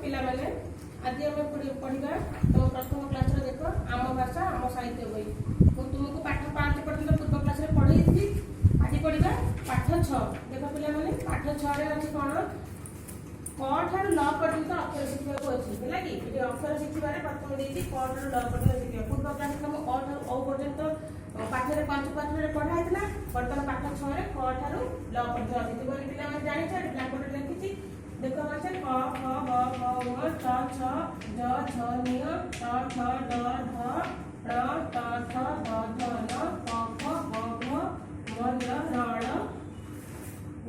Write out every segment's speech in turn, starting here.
पिला माने आज आम पढ़ा तुम प्रथम क्लास देख आम भाषा आम साहित्य बही मुझे तुमको पाठ 5 पर्यटन पूर्व क्लास पढ़ी आज पढ़ा पाठ 6 देख पिला माने पाठ 6 रे अच्छी कौन क ठार ल पर्यंत अक्षर शिखा अच्छी है कि ये अक्षर शिखार प्रथम देती क ठार ल पर्यंत शिखा पूर्व क्लास तुम अ ठार औ पर्यंत पाठे 5 पाठ में पढ़ा है बर्तमान पाठ 6 रे क ठार ल पर्यंत अच्छी बोली पिला माने जानि ब्लैकबोर्ड लिखी देख मासे क ख ग घ ङ च छ ज झ ञ ट ठ ड ढ ण ट ठ ड ढ न प फ ब भ म ज र ण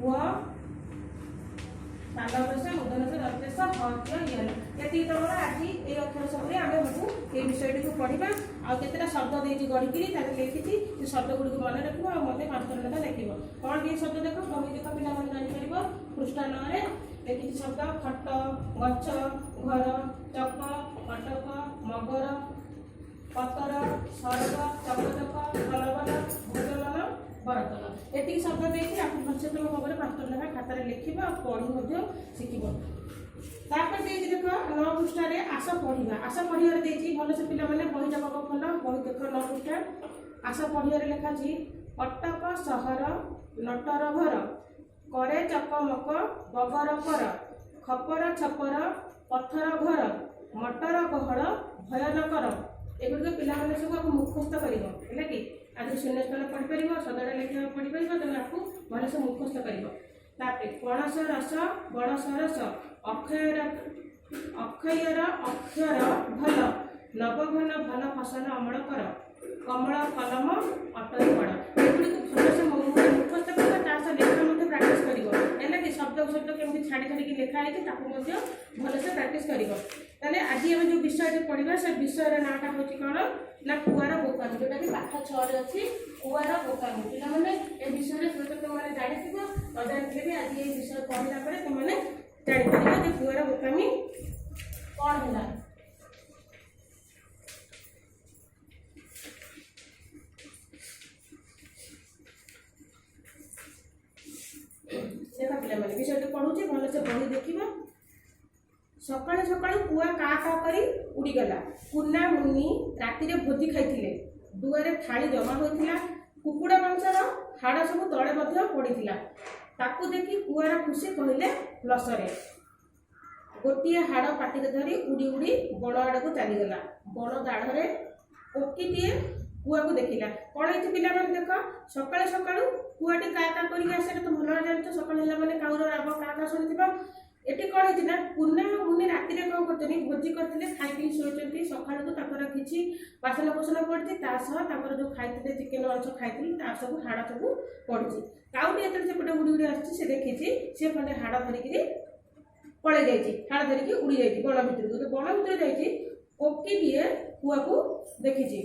व तालव्य मुदन से दर्पेश हत्य यल ये तुम आज ये अक्षर सब आम ये विषय को पढ़ा आउ केतटा शब्द देती गढ़ी लिखी से शब्द गुड़ मन रख मत 5 टा लिख कौन ये शब्द देख बही देख पे जापर पृष्ठा न लिखी शब्द खट गच घर चक कटक मगर पतर सरग चकचक कलबल भोजन बरतन ये शब्द देखिए आप सचेतन भाव में 5 टा खातार लिख पढ़ी शिख देख 9 पृष्ठार आस पढ़ा आस पढ़िया भल से पे बही जगह खोल बही देख 9 पृष्ठा आस पढ़िया लिखाची कटक सहर नटर घर करे चकमक बगर कर खपर छपर पत्थर घर मटर गहड़ भयनकर एगुड़ पे सब मुखस्त कर कि आज शून्य स्थान पढ़ी पार सदड़ा लिखा पढ़ी पार तेनाली आपको भलसे मुखस्त कर पणस रस बणस रस अक्षयर अक्षर भल नवघन भल फसल अमल कर कमल कलम अटरी पड़ एगुड़ी भलसे मुखस्त कर लेखा प्राक्ट कर कि शब्द शब्द केमी छाड़ी छाड़ी लिखा है भलसे प्राक्ट कर आज आम जो विषय पढ़ा से विषय नाटा हूँ कौन ना कुआर बोकामी जोटा कि पाठ 6 रे अच्छी कुआर बोकामी पे ए विषय में तुमने जानी न जानी भी आज ये विषय पढ़ला तुमने जापर कुआर बोकामी कौन है देखा पे विषय पढ़ुचे भल से बही देखा सकाळु सकाळु कुआ का करी उड़ीगला कुना मुनि राति भोजी खाई दुआरे थाली जमा होता कुकुड़ा मांसर हाड़ सब तले पड़ा ताकू देखी कुआर खुशी कहले लसरे गोटे हाड़ पाटी धरी उड़ी उड़ी बण आड़ को चलीगला बण दाढ़े कोकीटे कुआ को देखला कौन है पे देख सकाळु सकाळु कुआटी का करके आसे तो भल जान सकाल मैंने काउर राग का शुणी ये कौन है कुना मुनि राति कौन कर भोजी करते खाई शोचती सका तो किसी बासन पोषण पड़ी जो खाई चिकेन मांस खाई सब हाड़ सब पड़ी काउटी जो उड़ी उड़ी आसी देखी सी खंडे हाड़ धरिकी पलि जाइए हाड़ धरिकी उड़ी जाइए बण भितर तो बण भितर जाइए कोकीटे कुआ को देखी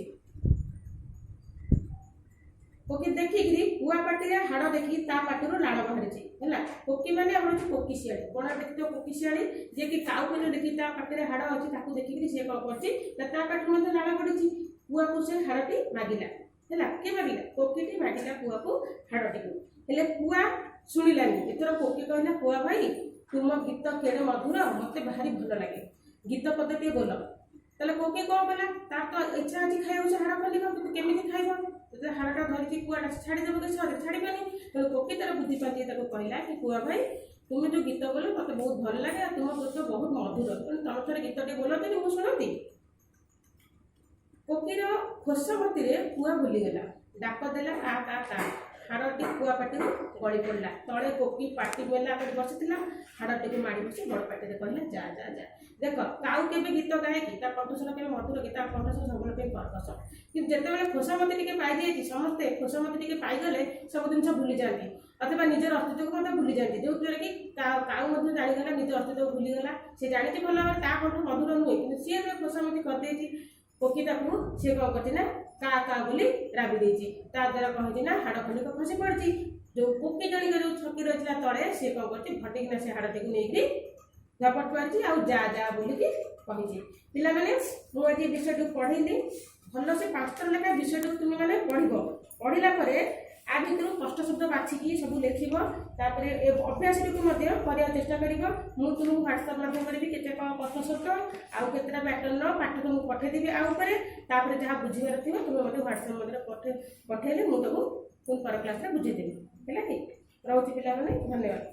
कोकी देखिकी कुआ पाटी हाड़ देखी पाटी लाड़ बाहरी है कोकी मैंने आम कोकी शियाड़ी बण देखते कोकी शियाड़ी जे कि काउ को देखी पाटे हाड़ अच्छी देखिकी सी कौन कर पाटी लाड़ पड़ी कुआ को से हाड़टी मागिला है किए मागिला कोकीटी मागिला कुआ को हाड़टी को कुआ शुणिलानी एथर कोकी कहला कुआ भाई तुम गीत केड़े मधुर मत भारी भल लगे गीत पदटी बोल ताले कोकी कौन कला तार तो इच्छा अच्छी खाइबा से हाड़ खोल केमी खाइब हाड़टा धरिकी कुआटा छाड़देव कि छाड़बानी तो कोकी तार बुद्धि पाती कहला कि कुआ भाई तुम जो गीत बोल मत बहुत भल लगे तुम गीत बहुत मधुर तुम थे गीतटे बोलते मुझे शुणती कोकीर खोसमती कुआ भूलीगला डाक देला का हाड़टी कुआ पाटी गड़ी पड़ा तले कोकी पाटी मेला बसी हाड़टी को माड़ी बसी बड़ पाटी कहला जा जा जा देख काउ के गीत गाए कि कंठस्वर के मधुर गीत कंठस्वर सब कर्कश कि जिते खोसामती टे पाई समस्ते खोसामती टे पाईगले सब जिन भूली जाती अथवा निजर अस्तित्व को भूली जाती जो द्वारा कि काउ जाणीगला निज अस्तित्व भूलीगला सी जाणी भल भाव कंठ मधुर नुहे कि सी खोसामती करदे कोकीटा को सी कौन करना का बोली राबी देती द्वारा कहीं हाड़ खंडिक खसी पड़ी जो कोकी जणिक जो छकी रही तले सी कौन कर फटिकना से हाड़टी को लेकिन झपट पारी आ जा जा बोलिकी कही पे मुझे विषय पढ़ेली भल से 5 टा लेखा विषय तुम मैंने पढ़ला आ भितर कष्ट शब्द बाछिकी सब लिख अभ्यास टी करने चेष्टा कर तुमको ह्वाट्सअप माध्यम के पथ सत्र आउ केतेटा पैटर्न पाठ तुमको पठेदेवी आउे तापर जहाँ बुझीबार थी तुम्हें मतलब व्हाट्सएप मध्य पठेले मुझे तुमको पुणी पर क्लास बुझेदेवी है कि रोचे पे धन्यवाद।